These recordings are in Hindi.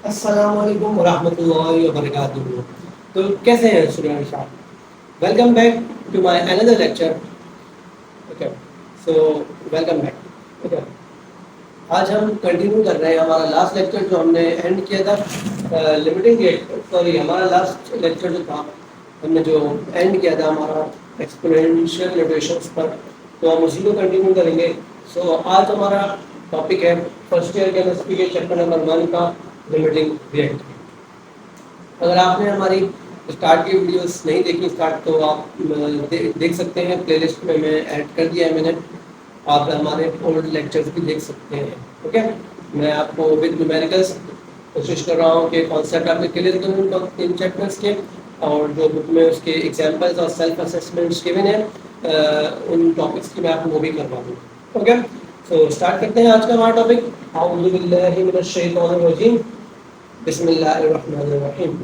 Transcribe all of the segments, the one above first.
अस्सलामुअलैकुम वरहमतुल्लाहि वबरकातुहू। तो कैसे हैं स्टूडेंट्स आप? Welcome back to my another lecture. Okay, so welcome back. Okay, आज हम कंटिन्यू कर रहे हैं हमारा लास्ट लेक्चर जो हमने एंड किया था लिमिटिंग सॉरी हमारा लास्ट लेक्चर जो था हमने जो एंड किया था हमारा एक्सपोनेंशियल नोटेशंस पर, तो हम उसी को कंटिन्यू करेंगे। सो आज हमारा टॉपिक है फर्स्ट ईयर केमिस्ट्री के चैप्टर नंबर 1 का लिमिटिंग रिएक्टर। अगर आपने हमारी स्टार्ट की वीडियोस नहीं देखी स्टार्ट, तो आप देख सकते हैं, प्लेलिस्ट में मैं ऐड कर दिया है मैंने। आप हमारे ओल्ड लेक्चर्स भी देख सकते हैं। ओके, मैं आपको विद न्यूमेरिकल्स कोशिश कर रहा हूँ कि कॉन्सेप्ट आपने क्लियर करूँ इन चैप्टर्स के, और जो बुक में उसके एग्जाम्पल्स और सेल्फ असेसमेंट्स गिवन हैं उन टॉपिक्स की मैं आपको वो भी करवा दूँ। ओके, सो स्टार्ट करते हैं आज का हमारा टॉपिक। अऊज़ु बिल्लाहि मिनश शैतानिर रजीम, बिस्मिल्लाहिर्रहमानिर्रहीम।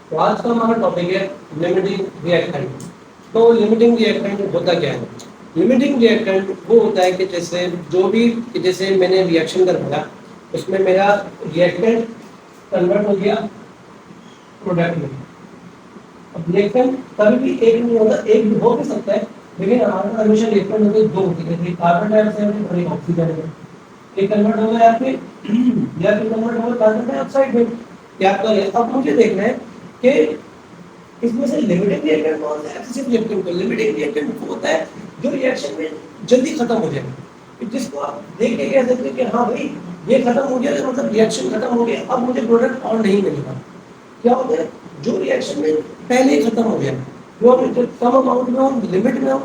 तो आज का हमारा टॉपिक है लिमिटिंग रिएक्टेंट। तो लिमिटिंग रिएक्टेंट होता क्या है? लिमिटिंग रिएक्टेंट वो होता है कि जैसे मैंने रिएक्शन करवाया, उसमें मेरा रिएक्टेंट कन्वर्ट हो गया प्रोडक्ट में। अब रिएक्टेंट कभी भी एक नहीं होता, एक भी हो भी सकता है, लेकिन हमारे पास हमेशा रिएक्टेंट होते हैं, दो होते हैं, जैसे कार्बन डाइऑक्साइड और एक ऑक्सीजन है। एक कन्वर्ट होगा या फिर कन्वर्ट होगा कार्बन डाइऑक्साइड में, या तो अब मुझे देखना है कि इसमें से लिमिटिंग रिएक्टेंट कौन सा है, एक्सेसिव रिएक्टेंट कौन। लिमिटिंग रिएक्टेंट वो होता है जो रिएक्शन में जल्दी खत्म हो जाए, जिसको आप देख के कह सकते हैं कि हाँ भाई ये खत्म हो गया, तो मतलब रिएक्शन खत्म हो गया, अब मुझे प्रोडक्ट और नहीं मिलेगा। क्या होता है जो रिएक्शन में पहले ही खत्म हो गया, जो कम अमाउंट में हो, लिमिट में हो,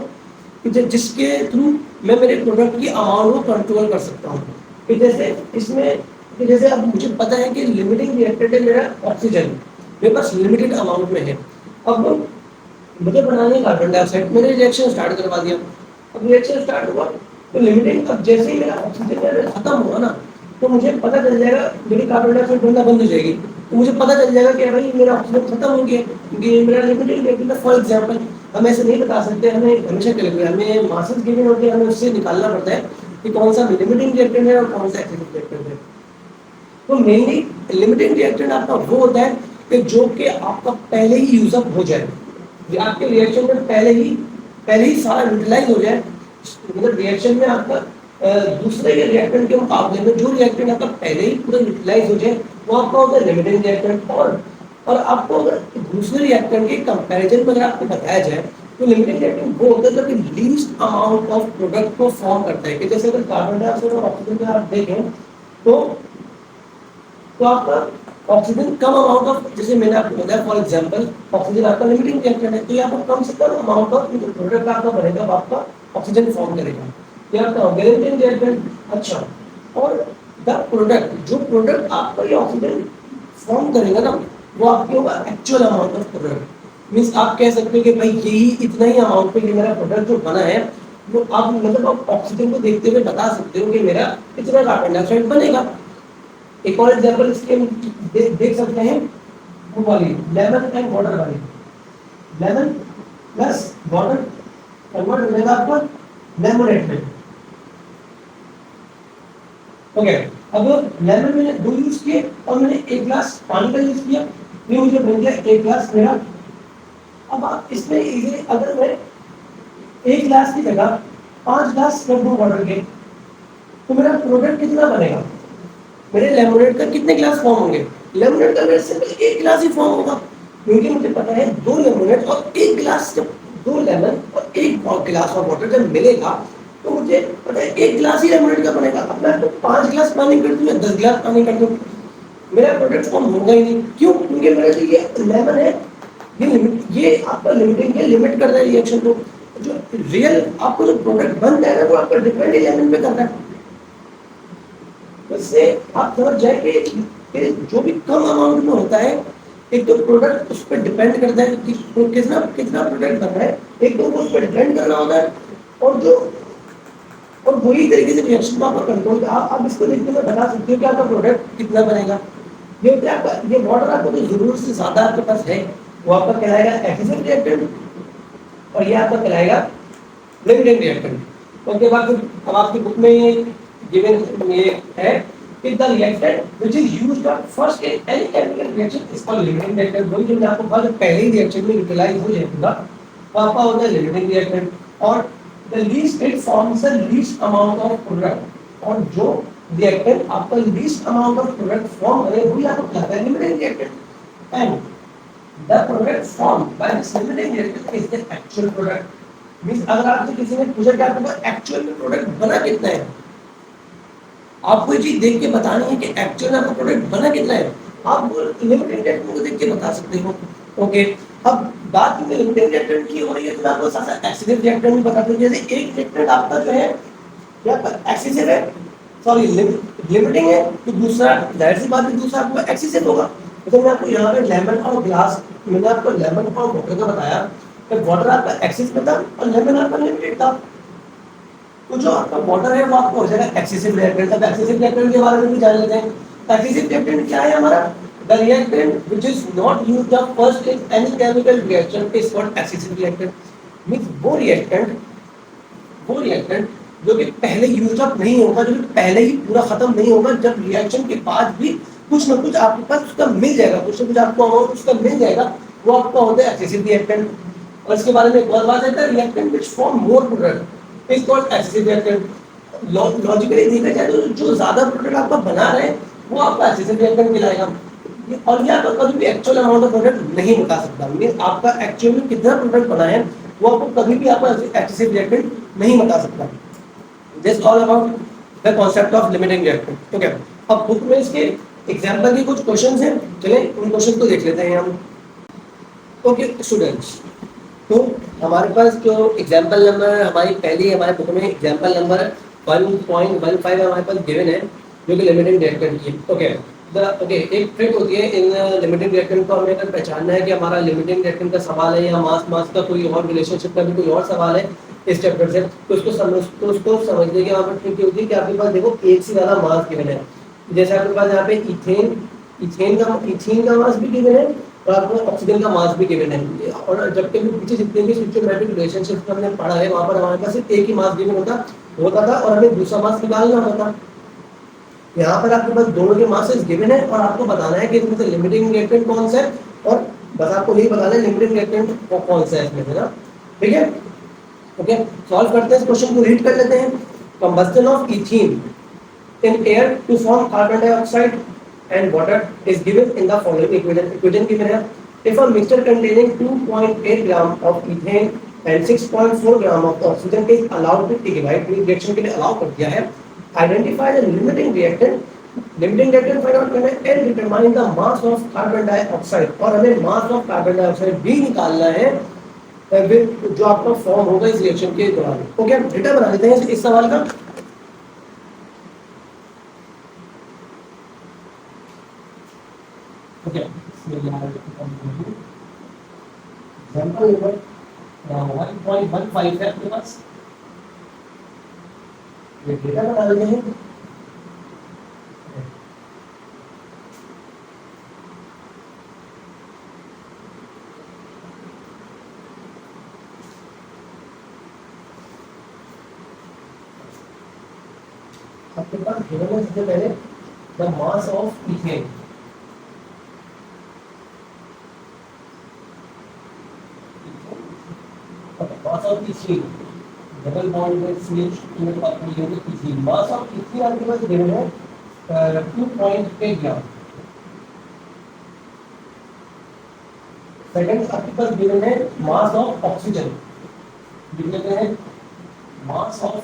जिसके थ्रू मैं मेरे प्रोडक्ट की अमाउंट को कंट्रोल कर सकता हूँ। कि जैसे इसमें कि जैसे अब मुझे पता है कि लिमिटिंग रिएक्टेंट है मेरा ऑक्सीजन, मेरे पास लिमिटेड अमाउंट में है। अब मुझे बनानी है कार्बन डाइऑक्साइड, मैंने रिएक्शन स्टार्ट करवा दिया। अब रिएक्शन स्टार्ट हुआ तो लिमिटिंग, अब जैसे ही मेरा ऑक्सीजन लेवल खत्म हुआ ना, तो मुझे पता चल जाएगा, मेरी कार्बन डाइऑक्साइड बनना बंद हो जाएगी, तो मुझे पता चल जाएगा कि भाई मेरा ऑक्सीजन खत्म हो गया, क्योंकि मेरा लिमिटिंग रिएक्टेंट। फॉर एग्जांपल हम ऐसे नहीं बता सकते, हमें हमेशा कैलकुलेट, हमें मासेस गिवन होते हैं, हमें उससे निकालना पड़ता है कि कौन सा लिमिटिंग रिएक्टेंट है और कौन सा एक्सेसिव रिएक्टेंट है। तो मेनली लिमिटिंग रिएक्टेंट आपका वो होता है कि जो कि आपका पहले ही यूज अप हो जाए, आपके रिएक्शन में पहले ही सारा यूटिलाइज हो जाए। मतलब रिएक्शन में आपका दूसरे के रिएक्टेंट के मुकाबले में जो रिएक्टेंट आपका पहले ही पूरा यूटिलाइज हो जाए, वो आपका होता है लिमिटिंग रिएक्टेंट। और आपको अगर दूसरे रिएक्टेंट के कंपैरिजन में अगर आपको बताया जाए, तो लिमिटिंग रिएक्टेंट वो होता है जो कि लीस्ट अमाउंट ऑफ प्रोडक्ट को फॉर्म करता है। कि जैसे अगर कार्बन डाइऑक्साइड और ऑक्सीजन में आप देखें, तो आपका ऑक्सीजन कम अमाउंट ऑफ, जैसे मैंने आपको बताया फॉर एग्जांपल ऑक्सीजन आपका लिमिटिंग रिएक्टेंट है, तो ये आपको कम से कम अमाउंट ऑफ प्रोडक्ट आपका बनेगा, आपका ऑक्सीजन फॉर्म करेगा, ये आपका हो गया लिमिटिंग रिएक्टेंट। अच्छा, और द प्रोडक्ट, जो प्रोडक्ट आपका ये ऑक्सीजन फॉर्म करेगा ना, वो आपके होगा actual amount of product. Means आप कह सकते हो कि भाई यही इतना ही अमाउंट पे ये मेरा प्रोडक्ट जो बना है, वो आप मतलब आप ऑक्सीजन को देखते हुए बता सकते हो कि मेरा इतना कार्बन डाइऑक्साइड बनेगा। एक और एग्जांपल इसके देख सकते हैं, वो वाली लेमन एंड वाटर वाली। लेमन प्लस वाटर कन्वर्ट हो जाएगा आपका लेमोनेड में। ओके, अब लेमन मैंने 2 यूज किए और मैंने 1 ग्लास पानी का यूज किया, ये मुझे बन गया 1 ग्लास मेरा। अब आप इसमें इजीली अगर मैं 1 ग्लास की जगह 5 ग्लास कर दूं वाटर के, तो मेरा प्रोडक्ट कितना बनेगा? मेरे लेमोनेड का कितने ग्लास फॉर्म होंगे? लेमोनेड का मेरे सिर्फ 1 ग्लास ही फॉर्म होगा, क्योंकि मुझे पता है 2 लेमोनेड और 1 ग्लास, जब 2 लेमन और 1 ग्लास ऑफ वाटर जब मिलेगा, तो मुझे पता है 1 ग्लास ही लेमोनेड का बनेगा। अब मैं 5 ग्लास पानी कर दूं या 10 ग्लास पानी कर दूं, मेरा प्रोडक्ट फॉर्म होगा ही नहीं। क्यों? क्योंकि मेरा जो ये लेमन है, ये आपका लिमिटिंग है, लिमिट कर रहा है रिएक्शन को। जो रियल आपको जो प्रोडक्ट बन जाएगा वो आपका डिपेंड ही लेमन पे करता है। इससे आप समझ जाए कि जो भी कम अमाउंट में होता है, एक तो प्रोडक्ट उस पर डिपेंड करता है कि कितना कितना प्रोडक्ट बन रहा है, एक तो उस पर डिपेंड करना होता है, और वही तरीके से रिएक्शन को आपका कंट्रोल। आप इसको देखते हुए बता सकते हो कि आपका प्रोडक्ट कितना बनेगा। ये होता है आपका, ये वाटर आपको जो जरूरत से ज्यादा आपके पास है, वो आपका कहलाएगा एक्सेसिव रिएक्टेंट, और ये आपका कहलाएगा लिमिटिंग रिएक्टेंट। उसके बाद अब आपकी बुक में ये गिवन ये है if the reactant which is used up first in any chemical reaction is called limiting reactant। वही जो मैंने आपको कहा, पहले ही रिएक्शन में यूटिलाइज हो जाएगा वो आपका होता है लिमिटिंग रिएक्टेंट। और the least it forms the least amount of product, और जो रिएक्टेंट आपका least amount of product form करे वही आपको कहता है limiting reactant. and the product formed by this limiting reactant is the actual product। Means अगर आपसे किसी ने पूछा कि आपका एक्चुअल में प्रोडक्ट बना कितना है, आपको ये चीज देख के बतानी है कि एक्चुअल में आपका प्रोडक्ट बना कितना है, आप वो लिमिटिंग रिएक्टेंट को देख के बता सकते हो। ओके, अब बात में लिमिटिंग रिएक्टेंट की हो रही है तो मैं आपको साथ-साथ एक्सीडेंट रिएक्टेंट भी बता दूं। जैसे एक रिएक्टेंट आपका जो है क्या एक्सीसिव है, सॉरी लिमिटिंग है, तो दूसरा जाहिर सी बात है दूसरा आपको एक्सीसिव होगा। तो मैं आपको यहाँ पे लेमन और ग्लास, मैंने आपको लेमन और वाटर का बताया कि वाटर आपका एक्सिस में था और लेमन आपका लिमिटेड था। तो जो आपका वाटर है वो आपको हो जाएगा एक्सेसिव रिएक्टेंट। अब एक्सेसिव रिएक्टेंट के बारे में भी जान लेते हैं। एक्सेसिव रिएक्टेंट क्या है हमारा, the reactant which is not used up first in any chemical reaction is called excessive reactant. Means वो रिएक्टेंट जो कि पहले यूज्ड अप नहीं होगा, जो कि पहले ही पूरा खत्म नहीं होगा, जब रिएक्शन के बाद भी कुछ ना कुछ आपके पास उसका मिल जाएगा, कुछ ना कुछ आपको अमाउंट उसका मिल जाएगा, वो आपका होता है एक्सेसिव रिएक्टेंट। और इसके बारे में एक और बात है, reactant which form more product is called excessive reactant. Logically देखा जाए तो जो ज्यादा प्रोडक्ट आपका बना रहे हैं वो आपका एक्सेसिव रिएक्टेंट कहलाएगा। और ये आपका कभी भी एक्चुअल अमाउंट ऑफ प्रोडक्ट नहीं बता सकता। मींस आपका एक्चुअल में कितना प्रोडक्ट बना है वो आपको कभी भी आपका एक्सेसिव रिएक्टेंट नहीं बता सकता। This all about the concept of limiting reactant. Okay, अब बुक में इसके एग्जांपल के कुछ क्वेश्चंस हैं, चलें उन क्वेश्चन को देख लेते हैं हम। ओके स्टूडेंट्स, तो हमारे पास जो एग्जांपल नंबर हमारी पहली हमारे बुक में एग्जांपल नंबर 1.15 हमारे पास गिवन है जो कि लिमिटिंग रिएक्टेंट की। ओके, एक ट्रिक होती है इन लिमिटिंग रिएक्टेंट को हमें अगर पहचानना है कि हमारा लिमिटिंग रिएक्टेंट का सवाल है या मास का कोई और रिलेशनशिप का भी कोई और सवाल है इस चैप्टर से, तो उसको समझने की वहाँ पर ट्रिक होती है कि आपके पास देखो एक से ज़्यादा मास गिवन है। जैसे आपके पास यहाँ पे इथेन का मास भी गिवन है और आपको ऑक्सीजन का मास भी गिवन है। और जबकि हम पीछे जितने भी सिस्टमैटिक रिलेशनशिप हमने पढ़ा है वहाँ पर हमारे पास सिर्फ एक ही मास गिवन होता था और हमें दूसरा मास निकालना होता था। यहाँ पर आपके पास दोनों के मासेस गिवन है और आपको बताना है कि इसमें से लिमिटिंग रिएक्टेंट कौन सा है, और बस आपको यही बताना है लिमिटिंग रिएक्टेंट कौन सा है इसमें से ना। ठीक है, ओके सॉल्व करते हैं इस क्वेश्चन को, रीड कर लेते हैं। Combustion of ethene in air to form carbon dioxide and water is given in the following equation given है। If a mixture containing 2.8 gram of ethane and 6.4 gram of oxygen is allowed to take right reaction के लिए allow कर दिया है, identify the limiting reactant find out करना है and determine the mass of carbon dioxide, और हमें mass of carbon dioxide भी निकालना है जो आपका फॉर्म होगा इस रिएक्शन के दौरान। ओके, डेटा बना लेते हैं इस सवाल का। Okay, example number 1.15 है आपके पास, ये डेटा बना लेते हैं। आपके पास गिवन है सबसे पहले the mass of ethane, mass of ethene double bond में CH यूनिट बात की होगी ethene। mass of ethene आपके पास गिवन है 2.8 ग्राम। सेकंड आपके पास गिवन है mass of ऑक्सीजन, गिवन है mass of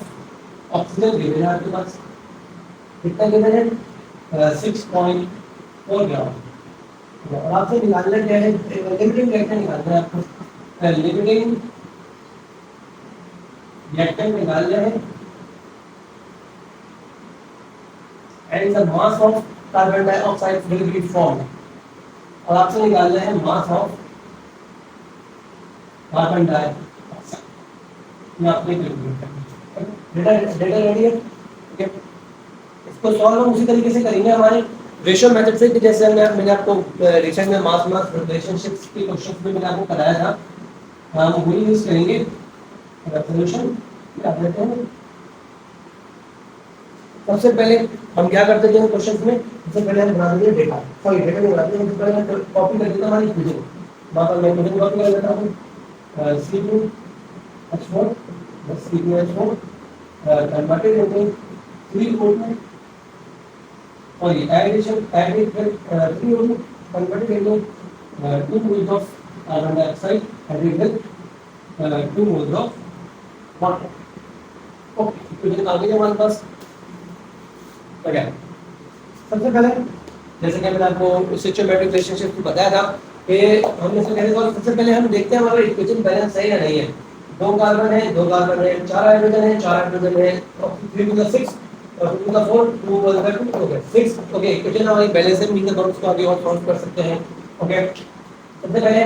ऑक्सीजन गिवन है आपके पास कितना गिवन है 6.4 ग्राम। और आपसे निकालना क्या है, लिमिटिंग रिएक्टेंट निकालना है आपको। लिमिटिंग रिएक्टेंट निकालना है and the mass of carbon dioxide will be formed, और आपसे निकालना है मास ऑफ कार्बन डाइऑक्साइड। ये आपने डेटा रेडी है। ओके, इसको सॉल्व हम उसी तरीके से करेंगे हमारे रेशियो मेथड से, कि जैसे मैंने आपको रिसेंट में मास रिलेशनशिप्स के क्वेश्चंस में मैंने आपको कराया था, हम वही यूज करेंगे। सॉल्यूशन क्या देते हैं सबसे पहले हम क्या करते थे क्वेश्चन में, सबसे पहले हम बना देते डेटा, सॉरी डेटा नहीं बनाते, सबसे पहले हम कॉपी कर देते हमारी इक्वेशन, वहाँ पर मैं इक्वेशन कॉपी कर देता हूँ C2H4 C2H4 कन्वर्टेड इनटू 3 में, sorry, added 3 converted into 2 moles of carbon dioxide added with 2 moles of water. Okay, equation आ गई हमारे पास। क्या सबसे पहले जैसे कि मैंने आपको स्टोइकोमेट्रिक रिलेशनशिप बताया था कि हमने से पहले सबसे पहले हम देखते हैं हमारा इक्वेशन बैलेंस सही है नहीं है। 2 कार्बन है 4 हाइड्रोजन है 4 हाइड्रोजन है 3 to the 6 और 2 to the 4 2 1 का 2 हो गया 6। ओके, इक्वेशन हमारी बैलेंस है, मीन नोट्स को आगे और सॉल्व कर सकते हैं। ओके, सबसे पहले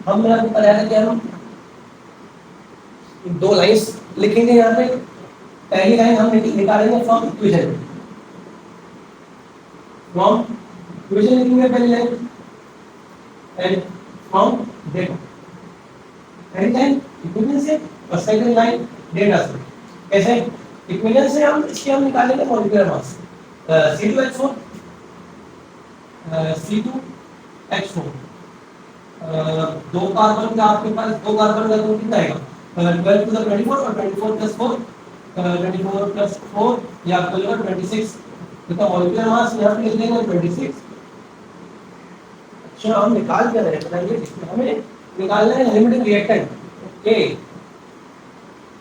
हमने आपको बताया था कि हम 2 लाइंस लिखेंगे यहाँ पे। पहली लाइन हम निकालेंगे फ्रॉम इक्वेशन, लिखेंगे पहली लाइन एंड फ्रॉम डेटा। पहली लाइन इक्वेशन से और सेकंड लाइन डेटा से। कैसे? इक्वेशन से हम निकालेंगे मॉलिक्यूलर मास C2H4 2 कार्बन का आपके पास 2 कार्बन का तो कितना आएगा 12 to the 24 और 24 plus 4 24 plus 4 ये आपको जो 26, तो मॉलिक्यूलर मास यहाँ पे लिख देंगे 26। अच्छा, हम निकाल क्या रहे हैं बताइए, हमें निकालना है limiting reactant. Okay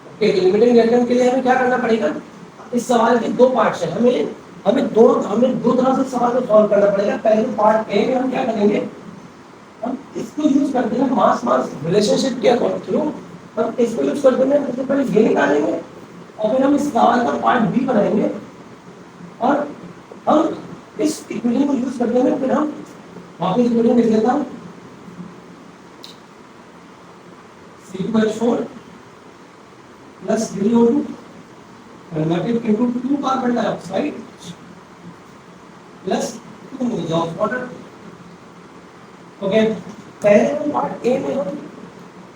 okay, limiting reactant के लिए हमें क्या करना पड़ेगा, इस सवाल के 2 पार्ट्स हैं, हमें दो तरह से सवाल को सॉल्व करना पड़ेगा। पहले पार्ट ए में हम क्या करेंगे, हम इसको यूज करते हैं मास रिलेशनशिप के थ्रू, हम इसको यूज करते हैं सबसे पहले ये निकालेंगे और फिर हम इस सवाल का पार्ट बी बनाएंगे और हम इस इक्वेशन को यूज करते हैं। फिर हम वापस इक्वेशन लिख लेता हूं C2H4 plus 3O2 converted into 2 carbon dioxide plus 2 moles of water। Okay, पहले हम पार्ट ए में हम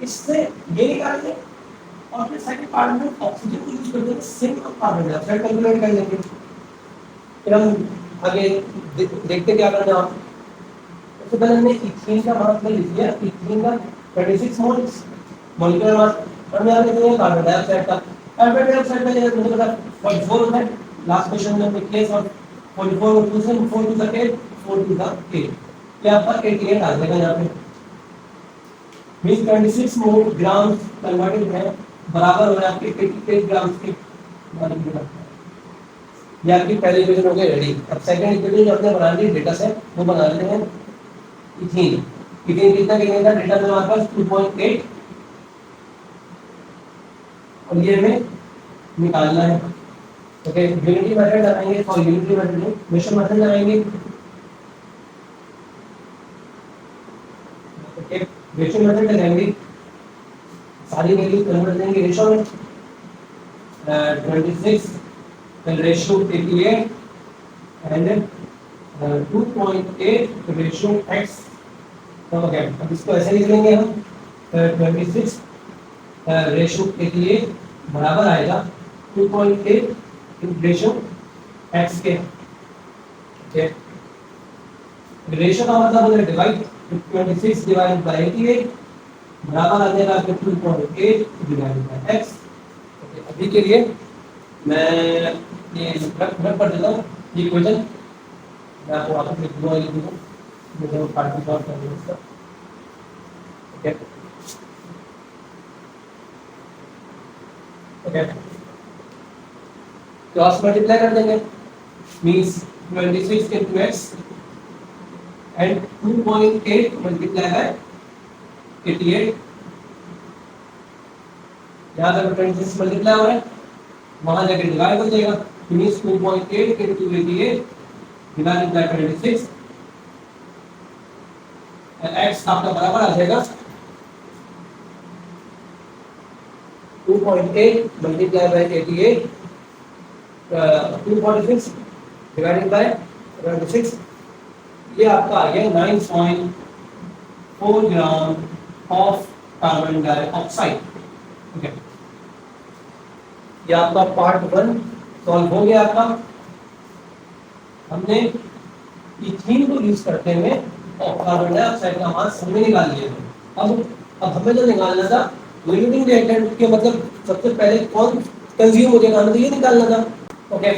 इससे ये निकालेंगे और फिर सेकंड पार्ट में ऑक्सीजन को यूज करते हैं सिंगल कार्बन डाइऑक्साइड कैलकुलेट कर लेंगे। फिर हम आगे देखते क्या करना है। सबसे पहले हमने इथीन का मास लिख दिया, इथीन का 26 मोल्स मॉलिक्यूलर मास, और मैं आगे देखिए कार्बन डाइऑक्साइड का। कार्बन डाइऑक्साइड में मुझे पता 44 होता है, लास्ट क्वेश्चन में हमने केस और 44 को 2 से 4 टू द 8 4 टू द 8 ये आपका 88 आ जाएगा यहाँ पे। मींस 26 मोल ग्राम कन्वर्टेड है बराबर हो रहा है आपके 88 ग्राम के मॉलिक्यूलर। ये आपकी पहली इक्वेशन हो गई रेडी। अब सेकंड इक्वेशन जो आपने बना ली डेटा से, वो बना लेते हैं इथीन। इथीन कितना था डेटा में हमारे पास 2.8 और ये हमें निकालना है। ओके, यूनिटी मेथड लगाएंगे और यूनिटी मेथड नहीं मिश्रण मेथड लगाएंगे। ओके, रेशियो मेथड लगाएंगे, सारी वैल्यू कन्वर्ट करेंगे रेशियो में 26 ratio 88 and 2.8 ratio x। Okay, अब इसको ऐसे लिख लेंगे हम 26 रेशियो 88 बराबर आएगा 2.8 रेशियो x के। ओके, रेशियो का मतलब होता है डिवाइड 26 डिवाइडेड बाय 88 बराबर आ जाएगा 2.8 डिवाइडेड बाय x। ओके, अभी के लिए मैं ये रख कर देता हूँ ये इक्वेशन, मैं आपको वापस लिख दूंगा ये इक्वेशन मुझे पार्ट में सॉल्व करना है इसका। ओके ओके, क्रॉस मल्टीप्लाई कर देंगे, means 26 into x and 2.8 multiplied by 88। यहाँ तक 26 मल्टीप्लाई हो रहा है, वहाँ जाके डिवाइड हो जाएगा, means 2.8 into 88 divided by 26 x आपका बराबर आ जाएगा 2.8 multiplied by 88 246 divided by 26, ये आपका आ गया 9.4 gram of carbon dioxide. Okay, ये आपका पार्ट 1 सॉल्व हो गया आपका। हमने इथीन को यूज करते हुए कार्बन डाइऑक्साइड का मास हमने निकाल लिया। अब हमें जो निकालना था लिमिटिंग रिएक्टेंट के मतलब सबसे पहले कौन कंज्यूम हो जाएगा, हमें तो ये निकालना था। ओके,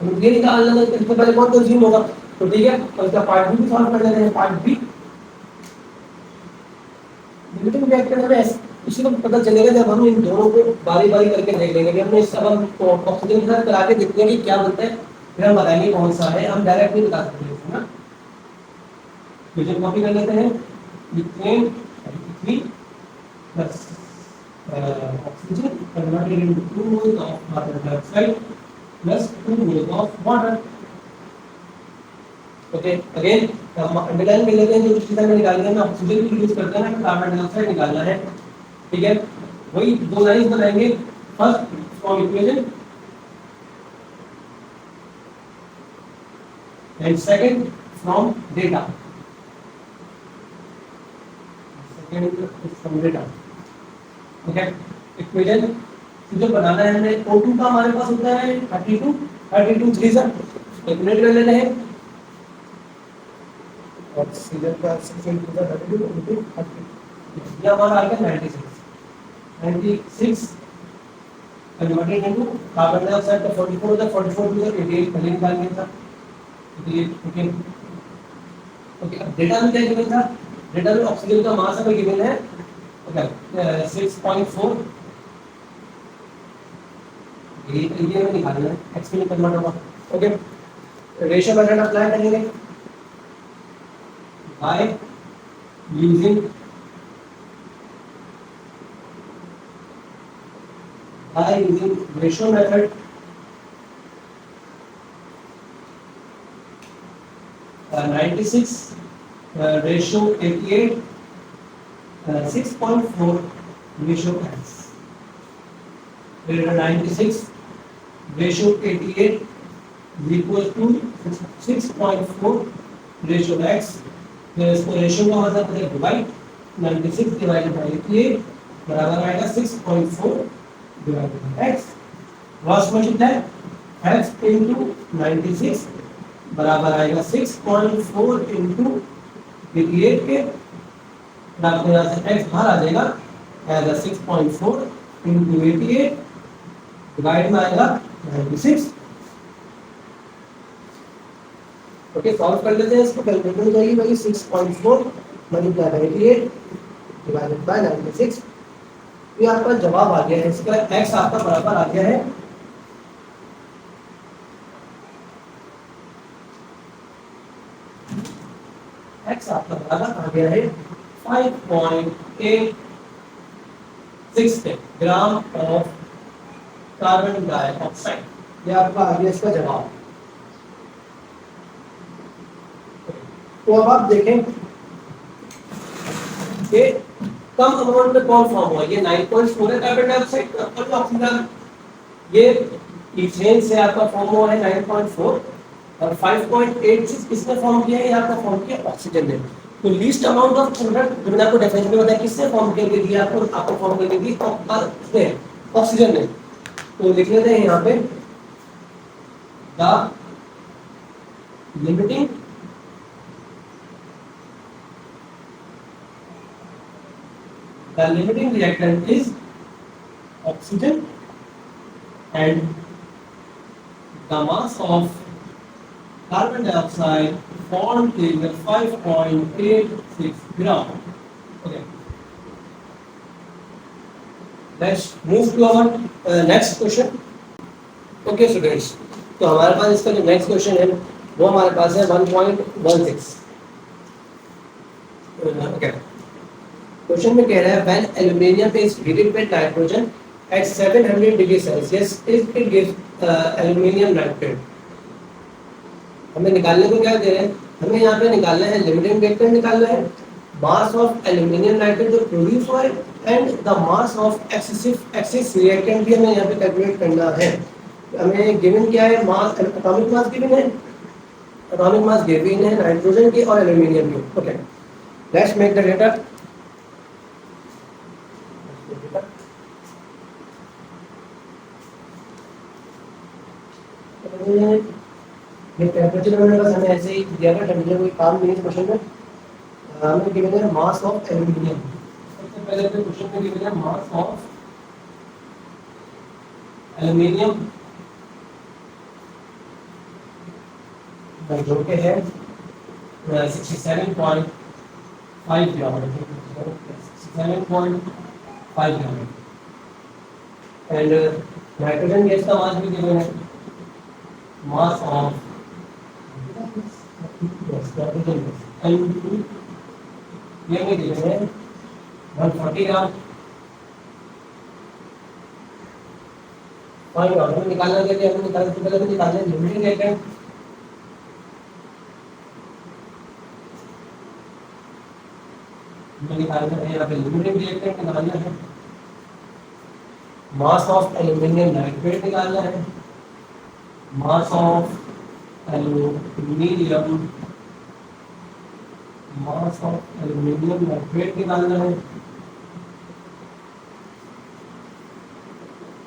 हमें ये निकालना था सबसे पहले कौन कंज्यूम होगा। तो ठीक है, तो इसका पार्ट बी भी सॉल्व कर लेते हैं। पार्ट बी लिमिटिंग रिएक्टेंट हमें इसी को पता चलेगा जब हम इन दोनों को बारी बारी करके देख लेंगे कि हमने सब हम ऑक्सीजन के साथ करा के देखते हैं कि क्या बनता है, फिर हम बताएंगे कौन सा है। हम डायरेक्ट नहीं बता सकते है ना, तो जो कॉपी कर लेते हैं ethane ethene plus oxygen converted into 2 moles of carbon dioxide plus 2 moles of water. Okay, again हम अंडरलाइन कर लेते हैं जो चीज़ हमें निकालनी है। ऑक्सीजन की यूज करते हैं ना, कार्बन डाइऑक्साइड निकालना है। ठीक है, वही दो लाइंस बनाएंगे। First from equation and second from data. Second from data. Okay, equation जो बनाना है हमें O2 का हमारे पास होता है 32 3 सर कैलकुलेट कर लेते हैं। ऑक्सीजन का 6 into 32 into 30 ये हमारा आ गया 96 कन्वर्टेड इनटू कार्बन डाइऑक्साइड का 44 होता है। 44 टू 88 पहले निकाल लिया था। ओके ओके, अब डेटा में क्या गिवन था, डेटा में ऑक्सीजन का मास हमें गिवन है ओके 6.4। ये हमें निकालना है, एक्स में कन्वर्ट होगा। ओके, रेशियो मेथड अप्लाई करेंगे by using ratio method। 96 ratio 88 6.4 ratio x। 96 ratio 88 is equal to 6.4 ratio x। इसको रेशियो का मतलब है डिवाइड 96 डिवाइडेड बाय 88 बराबर आएगा 6.4 divided by x। Cross multiply x into 96 बराबर आएगा 6.4 इनटू 88 के आपको यहाँ से x बाहर आ जाएगा आएगा 6.4 इनटू 88 डिवाइड में आएगा 96। ओके, सॉल्व कर लेते हैं इसको। कैलकुलेटर में जाइए भाई 6.4 मल्टीप्लाई बाय 88 डिवाइडेड बाय 96। ये आपका जवाब आ गया है। इसका x आपका बराबर आ गया है x आपका बराबर आ गया है 5.86 ग्राम ऑफ कार्बन डाइऑक्साइड। ये आपका आ गया इसका जवाब। तो अब आप देखें कि कम अमाउंट में कौन फॉर्म हुआ। ये 9.4 है कार्बन डाइऑक्साइड का और ऑक्सीजन। ये इथेन से आपका फॉर्म हुआ है 9.4 और 5.86 किसने फॉर्म किया है, ये आपका फॉर्म किया ऑक्सीजन ने। तो लीस्ट अमाउंट ऑफ प्रोडक्ट जो मैंने आपको डेफिनेशन में बताया किसने फॉर्म करके दिया, आपको फॉर्म करके दी ऑक्सीजन ने। तो लिख लेते हैं यहाँ पे the limiting reactant is oxygen and the mass of carbon dioxide formed is 5.86 gram. Okay. Let's move to our next question. Okay students, तो हमारे पास इसका जो नेक्स्ट क्वेश्चन है वो हमारे पास है 1.16। okay. क्वेश्चन में कह रहा है when aluminium is heated with nitrogen eight 700 degree Celsius is it gives aluminium nitrate. हमें निकालने को क्या दे रहे हैं, हमें यहाँ पे निकालना है लिमिटिंग रिएक्टेंट निकालना है, मास ऑफ एल्युमिनियम नाइट्रेट जो प्रोड्यूस हुआ है and the mass of axis reactant भी हमें यहाँ पे कैलकुलेट करना है। हमें गिवन क्या है, मास एटॉमिक मास गिवन है, एटॉमिक मास गिवन है नाइट्रोजन की और एल्युमिनियम की। Okay, let's make the data. ये टेम्परेचर में बस हमें ऐसे ही दिया था, टेम्परेचर कोई काम नहीं है क्वेश्चन में। हमें गिवन है मास ऑफ एल्यूमिनियम। सबसे पहले तो क्वेश्चन में गिवन है मास ऑफ एल्यूमिनियम, जो कि है 67.5 ग्राम, 67.5 ग्राम। एंड नाइट्रोजन गैस का मास भी गिवन है, mass of nitrogen gas N2 ये में गिवन है 140 ग्राम। फाइन हमें निकालना है कि हमें निकालने से पहले निकालना है लिमिटिंग रिएक्टेंट। निकालना है यहाँ पे लिमिटिंग रिएक्टेंट निकालना है, मास ऑफ एल्यूमिनियम नाइट्रेट निकालना है, मास ऑफ एल्यूमिनियम नाइट्रेट निकालना है,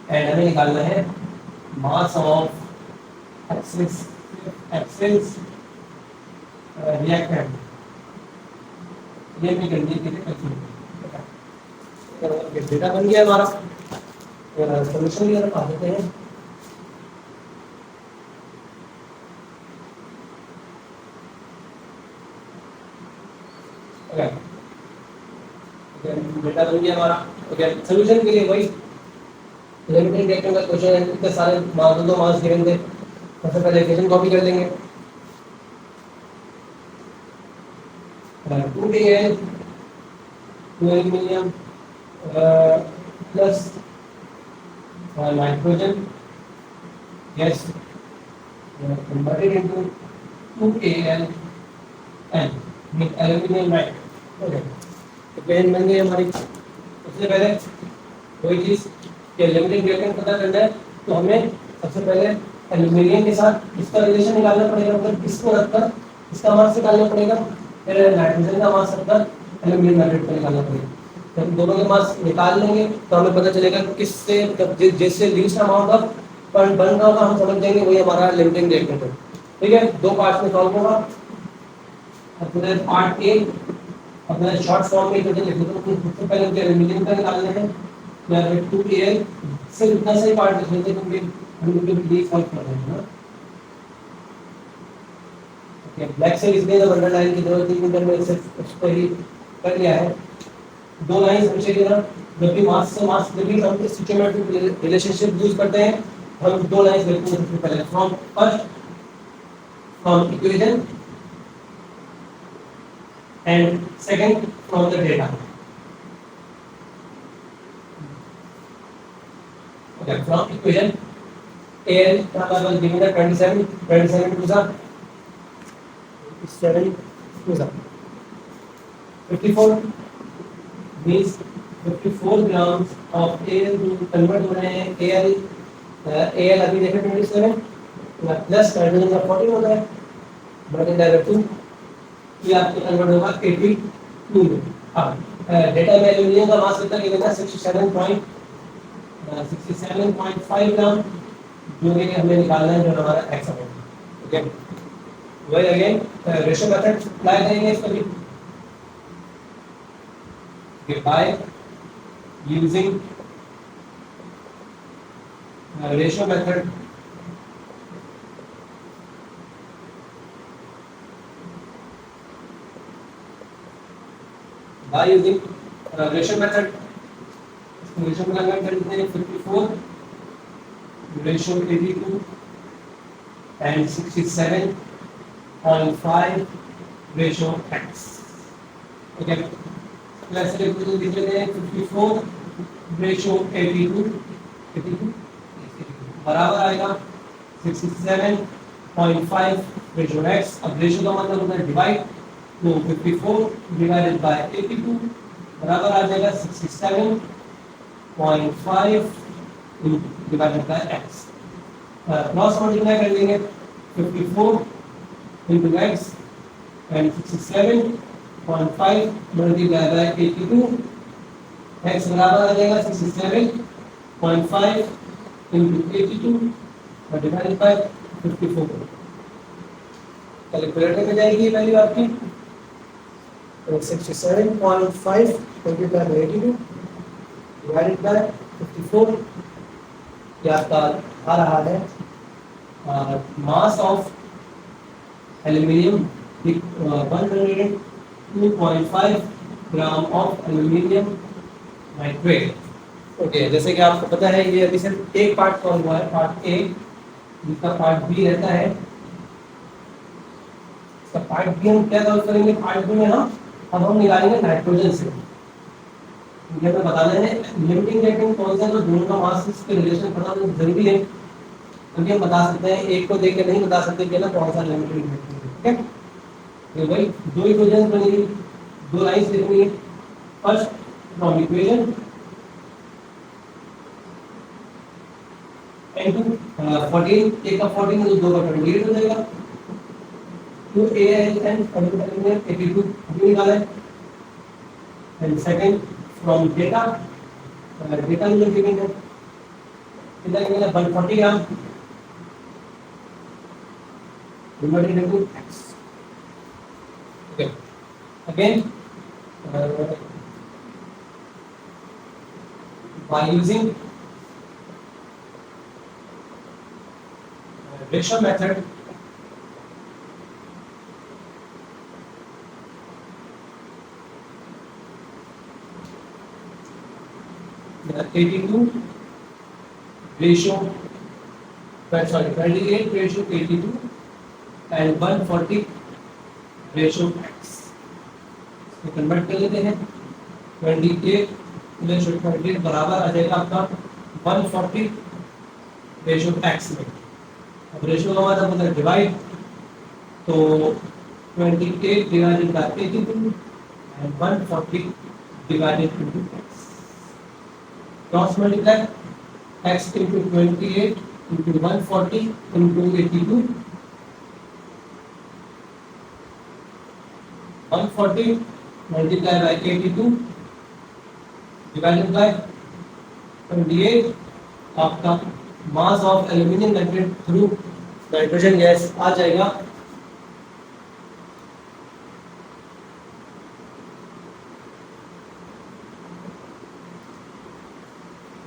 एंड हमें निकालना है मास ऑफ एक्सिस रिएक्टेंट। ये भी करने के लिए डेटा बन गया हमारा, सॉल्यूशन भी आ देते हैं। डेटा बन गया हमारा। ओके, सॉल्यूशन के लिए वही लिमिटिंग रिएक्टेंट का क्वेश्चन है, इतने सारे दो मास गिवन थे। सबसे पहले इक्वेशन कॉपी कर लेंगे, 2Al 2 aluminium plus nitrogen gas converted into 2Al with aluminium nitrate. Okay, equation बन गई हमारी। सबसे पहले वही चीज कि लिमिटिंग रिएक्टेंट पता करना है, तो हमें सबसे पहले एल्यूमिनियम के साथ इसका रिलेशन निकालना पड़ेगा, मतलब इसको रखकर इसका मास निकालना पड़ेगा, फिर नाइट्रोजन का मास रखकर एल्यूमिनियम नाइट्रेट का निकालना पड़ेगा। जब दोनों के मास निकाल लेंगे तो हमें पता चलेगा किससे, मतलब जिससे लीस्ट अमाउंट ऑफ पॉइंट बन रहा होगा हम समझ जाएंगे वही हमारा लिमिटिंग रिएक्टेंट है। ठीक है, दो पार्ट्स में सॉल्व होगा। अपने पार्ट ए अपना शॉर्ट फॉर्म में लिख दो, सबसे पहले मुझे एल्यूमिनियम का निकालना है, मैं 2Al सिर्फ इतना सा ही पार्ट लिख लेते हैं क्योंकि हम लोग भी सॉल्व कर रहे हैं ना। ओके, ब्लैक से लिख देना, अंडरलाइन की जरूरत नहीं, इंटर में सिर्फ उसको ही कर लिया है। दो लाइन समझिए ना, जब भी मास से मास जब भी हम स्टिचियोमेट्रिक रिलेशनशिप यूज करते हैं, हम दो लाइन लिखते हैं। सबसे पहले from equation and second from the data. Okay, from equation Al was given at 27 to the 7 to the 54 means 54 grams of Al to convert हो रहे हैं। Al अभी देखें 27 प्लस नाइट्रोजन का 14 होता है, बट इन डायरेक्ट 2 ये आपको कन्वर्ट होगा 82 में। अब डेटा में एल्यूमिनियम का मास कितना गिवन है 67.5 ग्राम, जो कि हमें निकालना है, जो हमारा एक्स है। ओके, वही अगेन रेशियो मेथड अप्लाई करेंगे इस पर भी, by using ratio method by using ratio method, ratio में कन्वर्ट कर देते हैं 54 ratio 82 and 67.5 ratio x। Okay, plus लिख देते हैं 54 ratio 82 बराबर आएगा 67.5 ratio x। अब रेशियो का मतलब होता है डिवाइड, तो 54 divided by 82 बराबर आ जाएगा 67.5 divided by x। Cross multiply कर लेंगे 54 into x and 67.5 multiplied by 82, x बराबर आ जाएगा 67.5 into 82 divided by 54 कैलकुलेटर में जाएगी वैल्यू आपकी 67.5 मल्टीप्लाई बाय 82 डिवाइडेड बाय 54 ये आपका आ रहा है मास of aluminium 102.5 gram of aluminium nitrate. Okay, जैसे कि आपको पता है ये अभी सिर्फ एक पार्ट सॉल्व हुआ है, पार्ट ए, जिसका पार्ट बी रहता है। इसका पार्ट बी हम क्या सॉल्व करेंगे, पार्ट बी में हम निकालेंगे नाइट्रोजन से। ये हमें बताना है लिमिटिंग रिएक्टेंट कौन सा है, तो दोनों का मास के रिलेशन पता होना जरूरी है, क्योंकि हम बता सकते हैं एक को देख के नहीं बता सकते कि ना कौन सा लिमिटिंग रिएक्टेंट है। ठीक है, ये भाई दो इक्वेशन बनेगी, दो लाइंस लिखनी है। फर्स्ट फ्रॉम इक्वेशन इनटू 14, एक का 14 तो दो का 28 हो जाएगा। 2AL and 82 निकाला है। And second from data, data में गिवन है कितना गिवन है 140 gram divided into x। Okay, again by using ratio method, the 82 ratio, sorry 28 ratio 82 and 140 ratio x, इसको कन्वर्ट कर लेते हैं। 28 रेशो 28 बराबर आ जाएगा आपका 140 रेशो x में। अब रेशो का मतलब होता है डिवाइड, तो 28 divided by 82 and 140 divided into x। Cross multiply x into 28 into 140 into 82, 140 multiplied by 82 divided by 28, आपका mass of aluminium nitrate through nitrogen gas आ जाएगा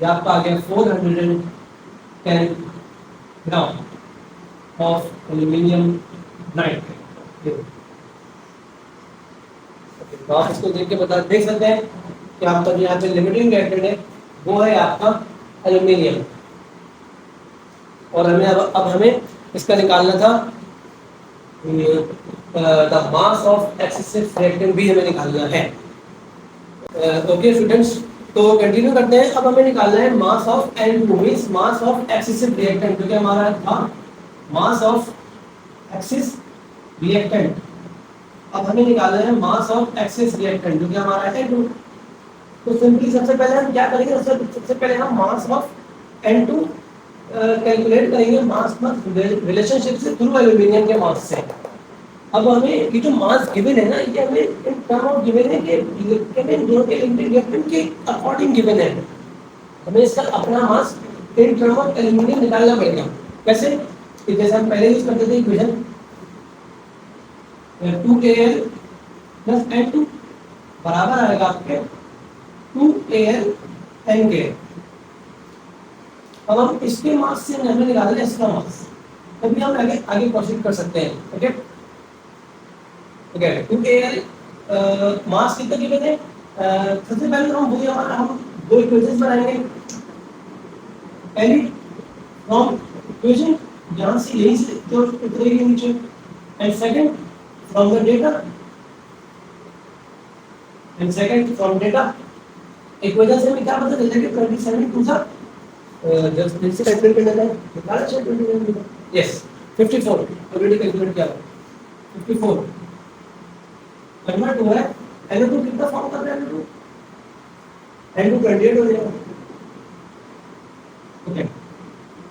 ये आपका आ गया 410 ग्राम ऑफ एल्यूमिनियम नाइट्रेट। तो आप इसको देख के देख सकते हैं कि आपका जो यहाँ पे लिमिटिंग रिएक्टेंट है वो है आपका एल्यूमिनियम, और हमें अब हमें इसका निकालना था the mass of excessive reactant भी हमें निकालना है। ओके स्टूडेंट्स, तो कंटिन्यू करते हैं। अब हमें निकालना है mass of N2 means mass of excessive reactant, क्योंकि हमारा था मास ऑफ एक्सिस रिएक्टेंट। अब हमें निकालना है मास ऑफ एक्सिस रिएक्टेंट, जो कि हमारा है N2। तो सिंपली सबसे पहले हम क्या करेंगे, सबसे पहले हम मास ऑफ N2 कैलकुलेट करेंगे मास रिलेशनशिप से थ्रू एल्यूमिनियम के मास से। अब हमें ये जो मास गिवन है ना, ये हमें इन टर्म ऑफ गिवन है कि हमें दोनों के रिएक्टेंट के अकॉर्डिंग गिवन है। हमें इसका अपना मास इन टर्म ऑफ एल्यूमिनियम निकालना पड़ेगा। कैसे, जैसे हम पहले यूज करते थे इक्वेशन 2Al plus N2 बराबर आएगा आपके 2Al N के। अब हम इसके मास से हमें निकालना है इसका मास, तभी हम आगे प्रोसीड कर सकते हैं। ओके ओके, 2Al मास कितना गिवन है, सबसे पहले तो हम दो इक्वेशंस बनाएंगे। पहली फ्रॉम इक्वेशन जहां से यही से जो उतरेगी नीचे, and second from the data, and second from data. Equation से हमें क्या पता चलता है कि 27 टू सा जस्ट दिस से कैलकुलेट करना है, निकाला चाहिए 27। यस 54 ऑलरेडी कैलकुलेट किया 54 कन्वर्ट हुआ है। N2 कितना फॉर्म कर रहा है, N2 28 हो जाएगा। ओके,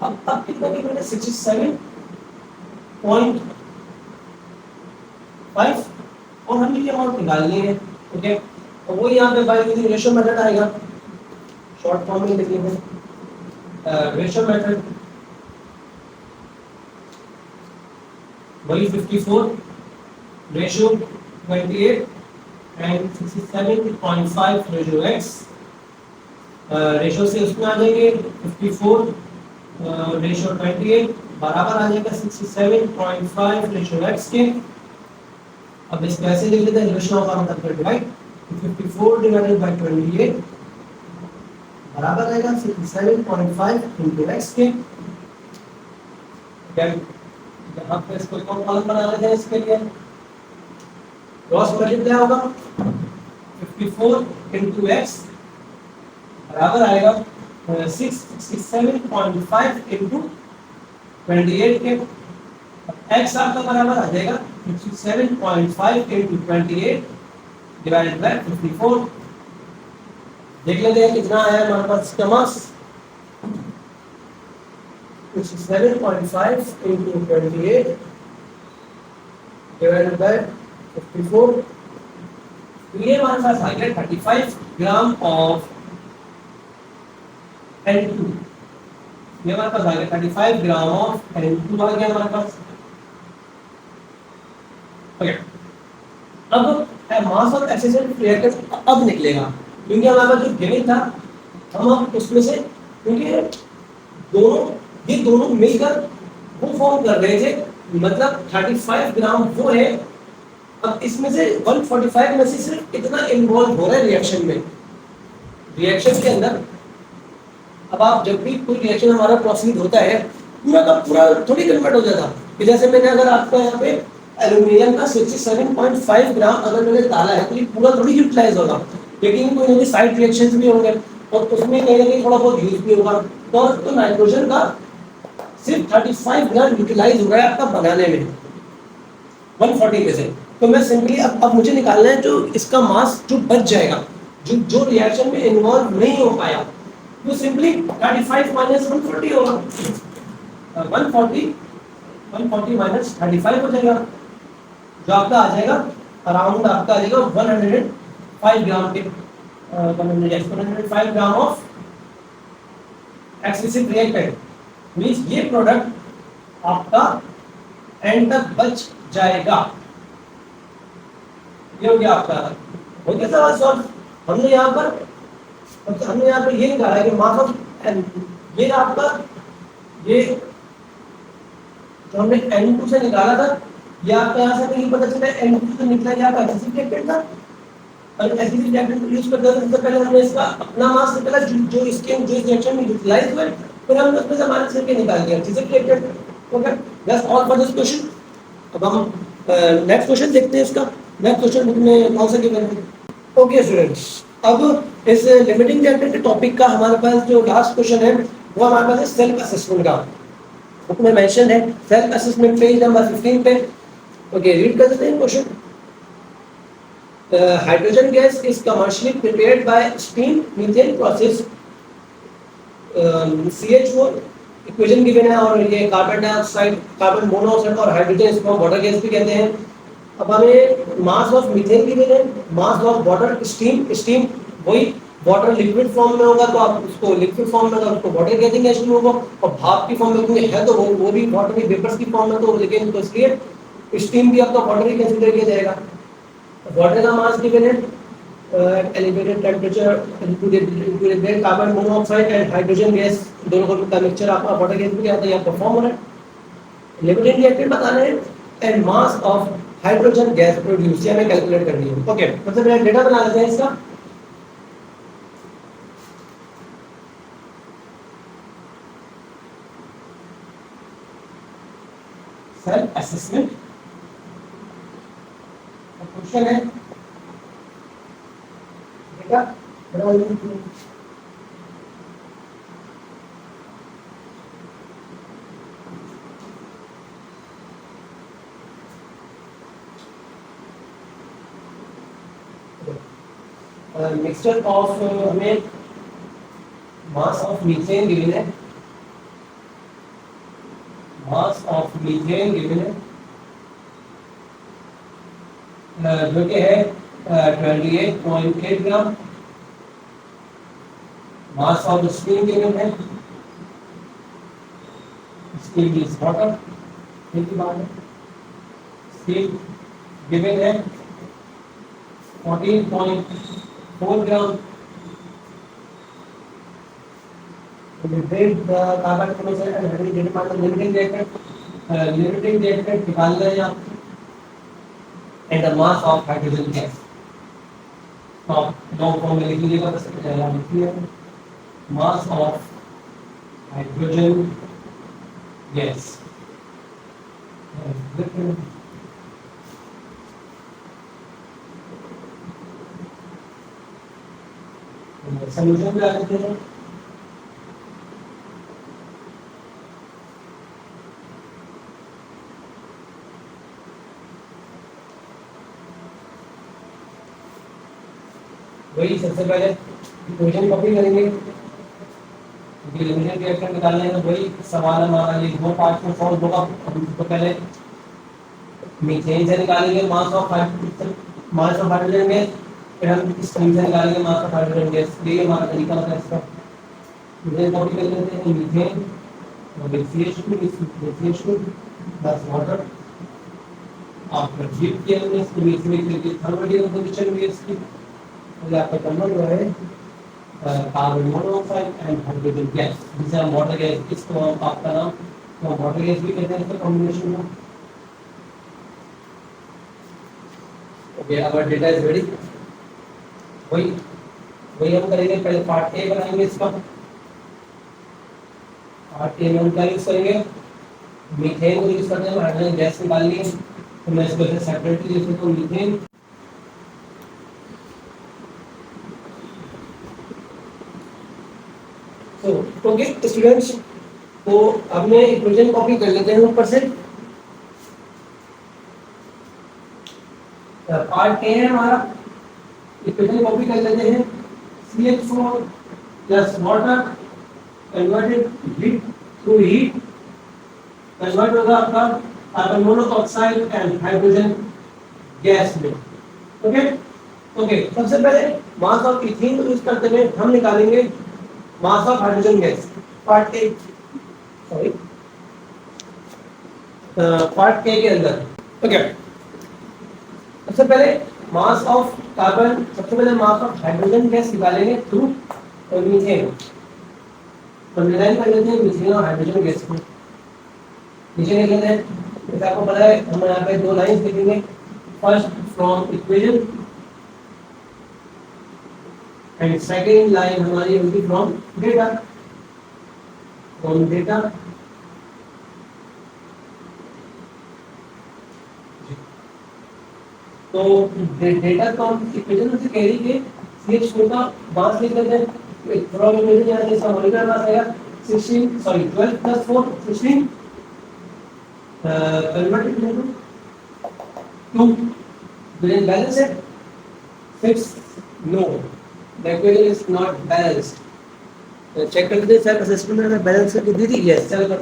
अब कितना गिवन है 67.5 और हमें ये अमाउंट निकालनी है। ओके, तो वो यहाँ पे बाय यूजिंग रेशियो मेथड आएगा, शॉर्ट फॉर्म में लिखेंगे रेशियो मेथड वही 54 ratio 28 and 67.5 ratio x ratio से उसमें आ जाएंगे 54 रेशियो 28 बराबर आ जाएगा 67.5 रेशियो x के। अब इसको ऐसे लिख लेते हैं रेशियो का मतलब डिवाइड 54 डिवाइडेड बाय 28 बराबर आएगा 67.5 into x के। यहाँ पे इसको कॉलम बना लेते हैं इसके लिए क्रॉस मल्टीप्लाई होगा 54 into x बराबर आएगा 667.5 into 28 के। x आपका बराबर आ जाएगा 67.5 into 28 डिवाइडेड बाय 54। देख लेते हैं कितना आया हमारे पास इसका मास 67.5 into 28 divided by 54। ये हमारे पास आ गया 35 ग्राम ऑफ N2। ये हमारे पास आ गया 35 ग्राम ऑफ N2 आ गया हमारे पास। ओके अब मास ऑफ एक्सेसिव रिएक्टेंट अब निकलेगा क्योंकि हमारे पास जो गिवन था हम उसमें से क्योंकि ये दोनों मिलकर वो फॉर्म कर रहे थे मतलब 35 ग्राम वो है। अब इसमें से 145 में से सिर्फ इतना इन्वॉल्व हो रहा है रिएक्शन में। रिएक्शन के अंदर अब आप जब भी कोई रिएक्शन हमारा प्रोसीड होता है पूरा का पूरा थोड़ी कन्वर्ट हो जाता कि जैसे मैंने अगर आपको यहाँ पे एल्यूमिनियम का 67.5 ग्राम अगर मैंने डाला है तो ये पूरा थोड़ी यूटिलाइज होगा लेकिन कोई ना कोई साइड रिएक्शंस भी होंगे और उसमें कहीं ना कहीं थोड़ा बहुत यूज भी होगा। तो नाइट्रोजन का सिर्फ 35 ग्राम यूटिलाइज हो रहा है आपका बनाने में 140 में से। तो मैं सिंपली अब मुझे निकालना है जो इसका मास जो बच जाएगा जो रिएक्शन में इन्वॉल्व नहीं हो पाया वो सिंपली 35 माइनस 140 होगा 140 माइनस 35 हो जाएगा जो आपका आ जाएगा अराउंड आपका आ जाएगा 105 ग्राम के 105 gram of excessive reactant means ये प्रोडक्ट आपका एंड तक बच जाएगा। ये हो गया आपका हो गया सवाल सॉल्व। हमने यहाँ पर ये निकाला है कि मास ऑफ ये आपका ये जो हमने N2 से निकाला था ये आपका यहाँ से नहीं पता चला N2 से निकला क्या एक्सेसिव रिएक्टेंट था और एक्सेसिव रिएक्टेंट यूज करते हैं सबसे पहले हमने इसका अपना मास निकाला जो इसके जो रिएक्शन में यूटिलाइज हुए फिर हमने उसमें से माइनस करके निकाल दिया excessive reactant. Okay that's all for this question. अब हम नेक्स्ट क्वेश्चन देखते हैं इसका नेक्स्ट क्वेश्चन बुक में कौन सा गिवन है। ओके स्टूडेंट्स अब इस लिमिटिंग रिएक्टेंट के टॉपिक का हमारे पास जो लास्ट क्वेश्चन है वो हमारे पास है सेल्फ असेसमेंट का। बुक में मेंशन है सेल्फ असेसमेंट पेज नंबर 15 पे। ओके रीड कर देते हैं question. Hydrogen gas is commercially prepared by steam methane process CH4 equation given है और ये कार्बन डाइऑक्साइड कार्बन मोनोऑक्साइड और हाइड्रोजन इसको वाटर गैस भी कहते हैं। अब हमें मास ऑफ मीथेन गिवन है मास ऑफ वाटर स्टीम वही वाटर लिक्विड फॉर्म में होगा तो आप उसको लिक्विड फॉर्म में उसको वाटर गैसिंग गैस होगा और भाप की फॉर्म में क्योंकि है तो वो भी वाटर की वेपर्स की फॉर्म में तो लेकिन तो इसलिए स्टीम भी आपका वाटर ही कंसीडर किया जाएगा। वाटर का मास गिवन है elevated temperature included carbon monoxide and hydrogen gas दोनों का मिक्सचर आपका वाटर गैस भी आता है यहाँ परफॉर्म हो रहा है। लिमिटिंग रिएक्टेंट बताना है and mass of hydrogen gas produce ये हमें कैलकुलेट करनी है। ओके मतलब डेटा बना लेते हैं इसका। सेल्फ असेसमेंट क्वेश्चन है बेटा मिक्सचर ऑफ हमें मास ऑफ मीथेन गिवन है मास ऑफ मीथेन गिवन है जो कि है 28.8 ग्राम। मास ऑफ स्टीम गिवन है स्टीम इज वाटर। ठीक बात है स्टील गिवन है 14.4 ग्राम। कार्बन से लिमिटिंग रिएक्टेंट निकालना है आप and the mass of hydrogen gas. तो लॉन्ग फॉर्म में लिख लीजिएगा, बस लिखिए mass of hydrogen gas. Solution में आ जाते हैं। वही सबसे पहले इक्वेशन कॉपी करेंगे, लिमिटिंग रिएक्टेंट निकालने में वही सवाल हमारा ये दो पार्ट में सॉल्व होगा। तो पहले मीथेन से निकालेंगे मास ऑफ हाइड्रोजन गैस, फिर हम इस स्ट्रीम से निकालेंगे मास ऑफ हाइड्रोजन गैस। ये हमारा तरीका होता है इसका। मीथेन कॉपी कर लेते हैं, मीथेन CH2 प्लस वाटर। आपका हीट किया हमने इसको इसमें थर्मल कंपोजिशन भी इसकी आपका कन्वर्ट हुआ है carbon monoxide and hydrogen gas, जिसे हम वाटर गैस, इसको आपका नाम तो वाटर गैस भी कहते हैं इसका कॉम्बिनेशन में। Okay, our data is ready. वही हम करेंगे, पहले पार्ट ए बनाएंगे इसका। पार्ट ए में हम क्या यूज करेंगे, मीथेन को यूज करते हैं, हाइड्रोजन गैस निकालनी है। तो मैं इसको सेपरेटली लिख देता हूं मीथेन। ओके स्टूडेंट्स, तो अब मैं इक्वेशन कॉपी कर लेते हैं ऊपर से। पार्ट ए है हमारा, इक्वेशन कॉपी कर लेते हैं। CH4 plus water converted heat through heat convert होगा आपका carbon monoxide and hydrogen gas में। ओके सबसे पहले मास ऑफ इथेन को यूज करते हुए हम निकालेंगे mass of hydrogen gas. Part A part A के अंदर। ओके, सबसे पहले मास ऑफ कार्बन, सबसे पहले मास ऑफ हाइड्रोजन गैस निकालेंगे थ्रू मीथेन। तो डिजाइन कर लेते हैं मीथेन और हाइड्रोजन गैस को। नीचे लिख लेते हैं, जैसे आपको पता है हम यहाँ पे दो लाइंस लिखेंगे। First from equation and second line हमारी होगी फ्रॉम डेटा। तो डेटा तो हम इक्वेशन से कैरी के CH4 का मास लिख लेते हैं। फ्रॉम इक्वेशन यहाँ से इसका मॉलिक्यूलर मास आएगा 12 plus 4 16 converted into 2 billion balance है 6 no the equation is not balanced. Check कर लेते हैं सर असेसमेंट में बैलेंस करके दी थी। यस चलो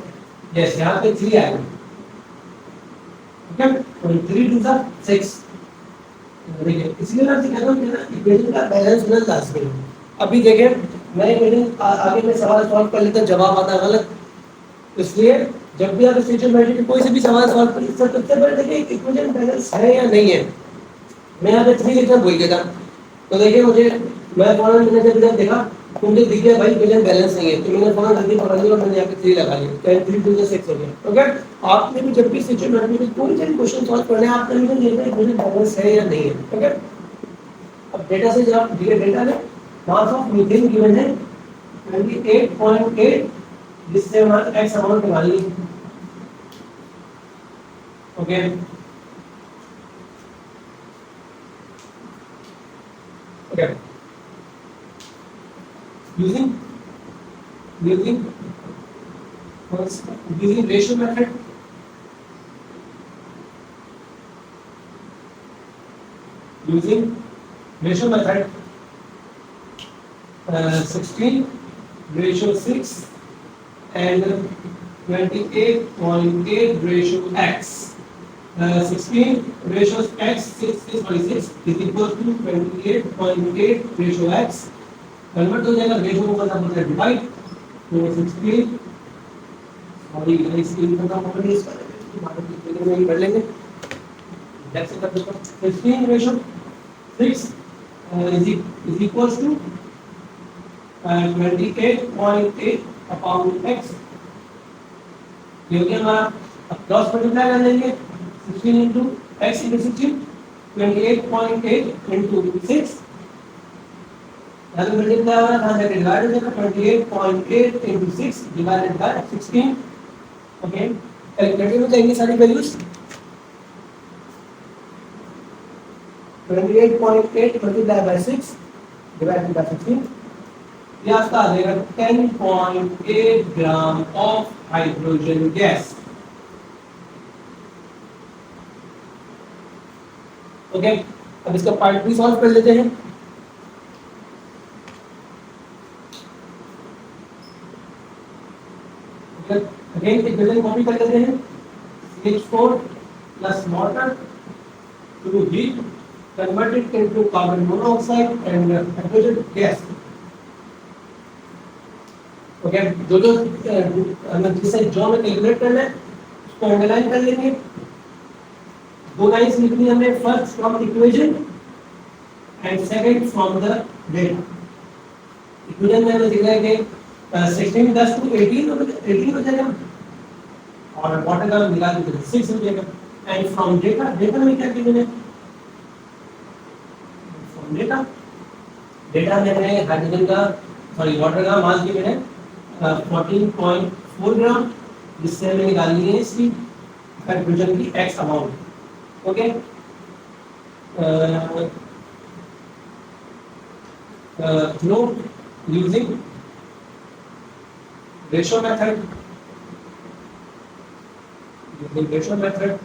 यस, यहाँ पे 3 आएगा। ओके, तो 3 2 6। देखिए इसलिए मैं कहता हूँ कि ना इक्वेशन का बैलेंस होना लाजमी है। अभी देखें मैं इक्वेशन आगे में सवाल सॉल्व कर लेता हूँ, जवाब आता है गलत। इसलिए जब भी आप इस फ्यूचर मैथमेटिक्स में कोई से भी सवाल सॉल्व करें सबसे पहले देखिए इक्वेशन बैलेंस है या नहीं है। मैं यहाँ पे 3 लिखना भूल गया था, तो देखिए मुझे मैं फौरन मैंने जब देखा तो मुझे दिख गया भाई इक्वेशन बैलेंस नहीं है, तो मैंने फौरन जल्दी पकड़ लिया और मैंने यहाँ पे 3 लगा लिया। 10 3 2 6 हो गया। ओके, आपने भी जब भी फ्यूचर मैथमेटिक्स कोई से भी क्वेश्चन सॉल्व करना है आपने भी देखना है इक्वेशन बैलेंस है या नहीं है। ओके, अब डेटा से जब दिए डेटा में मास ऑफ मीथेन गिवन है 28.8, जिससे हमारा x अमाउंट निकाल ली। Okay, okay using ratio method, using ratio method 16:6 and 28.8 ratio x. 16 ratio x 6 is equal to 28.8 ratio x. Convert हो जाएगा, रेशियो को करना पड़ता है डिवाइड। तो 16 सॉरी स्क्रीन पर काम कर लेंगे। जैसे कर देता हूँ 16 ratio 6 is equals to 28.8 upon x। ये हो गया हमारा। अब क्रॉस मल्टीप्लाई कर देंगे 16 इंटू x इंटू 16 28.8 इंटू 6 यहाँ पे मल्टीप्लाई हो रहा है, कहाँ जाके डिवाइड हो जाएगा 28.8 into 6 divided by 16। Okay, calculator में देंगे सारी values 28.8 multiply by 6 divided by 16 ये आपका आ जाएगा 10.8 gram of hydrogen gas. Okay, अब इसका पार्ट भी सॉल्व कर लेते हैं। अगेन इक्वेशन कॉपी कर लेते हैं। CH4 plus water to heat converted into carbon monoxide and hydrogen gas। Okay, जो हमें जिसे जो हमें कैलकुलेट करना है उसको अंडरलाइन कर लेंगे। दो लाइंस लिखनी है हमें, first from equation and second from the data. Equation में हमें दिख रहा है कि 16 10 to 18 हो जाएगा और वाटर का मिला के 6 हो जाएगा। एंड फ्रॉम डेटा, डेटा में क्या गिवन है? फ्रॉम डेटा, डेटा में हमें हाइड्रोजन का सॉरी वाटर का मास गिवन है 14.4 ग्राम, जिससे हमें निकालनी है इसकी हाइड्रोजन की x amount. Okay, flow using ratio method, ratio method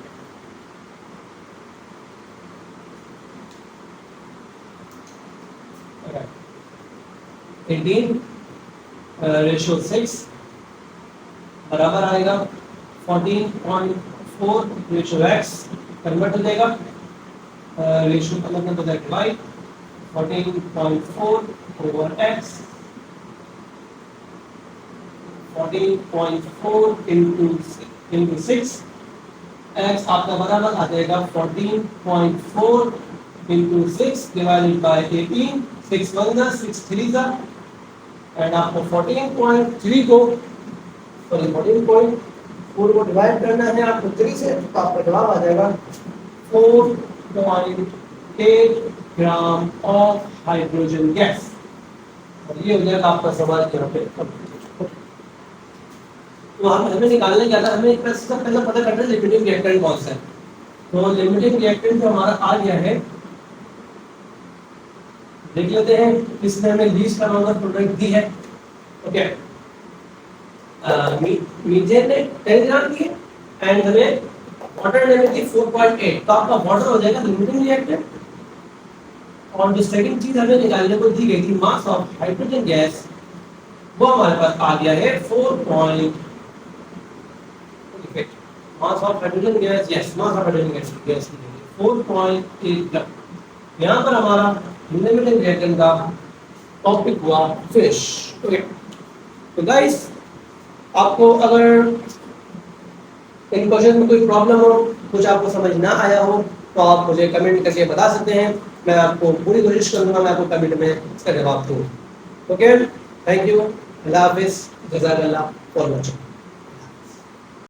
ratio 6 बराबर आएगा 14.4 रेशो x कन्वर्ट हो जाएगा रेशो का मतलब होता है divide 14.4 over x 14.4 into 6 x आपका बराबर आ जाएगा 14.4 इंटू 6 डिवाइडेड बाय 18 6 1 6 3 एंड आपको 14.3 को सॉरी 14.4 को डिवाइड करना है आपको 3 से, तो आपका जवाब आ जाएगा 4.8 ग्राम ऑफ हाइड्रोजन गैस। और ये हो जाएगा आपका सवाल यहाँ पे। तो हमें निकालने क्या था, हमें सबसे पहले पता करना है लिमिटिंग रिएक्टेंट कौन सा है। तो लिमिटिंग रिएक्टेंट जो हमारा आ गया है, देख लेते हैं किसने हमें लीस्ट अमाउंट प्रोडक्ट दी है। ओके, मीथेन ने 10 ग्राम दी एंड हमें वाटर ने दी 4.8, तो आपका वाटर हो जाएगा लिमिटिंग रिएक्टेंट। और जो सेकंड चीज हमें निकालने को दी गई थी मास ऑफ हाइड्रोजन गैस, वो हमारे पास आ गया है 4. Mass of hydrogen gas, yes mass of hydrogen gas 4.8 ग्राम। यहाँ पर हमारा लिमिटिंग रिएक्टेंट का टॉपिक हुआ फिश। ओके, तो गाइस आपको अगर इन क्वेश्चन में कोई प्रॉब्लम हो, कुछ आपको समझ ना आया हो, तो आप मुझे कमेंट करके बता सकते हैं। मैं आपको पूरी कोशिश करूंगा मैं आपको कमेंट में इसका जवाब दूं। ओके, थैंक यू, अल्लाह हाफिज़, जज़ाकल्लाह फॉर वॉचिंग।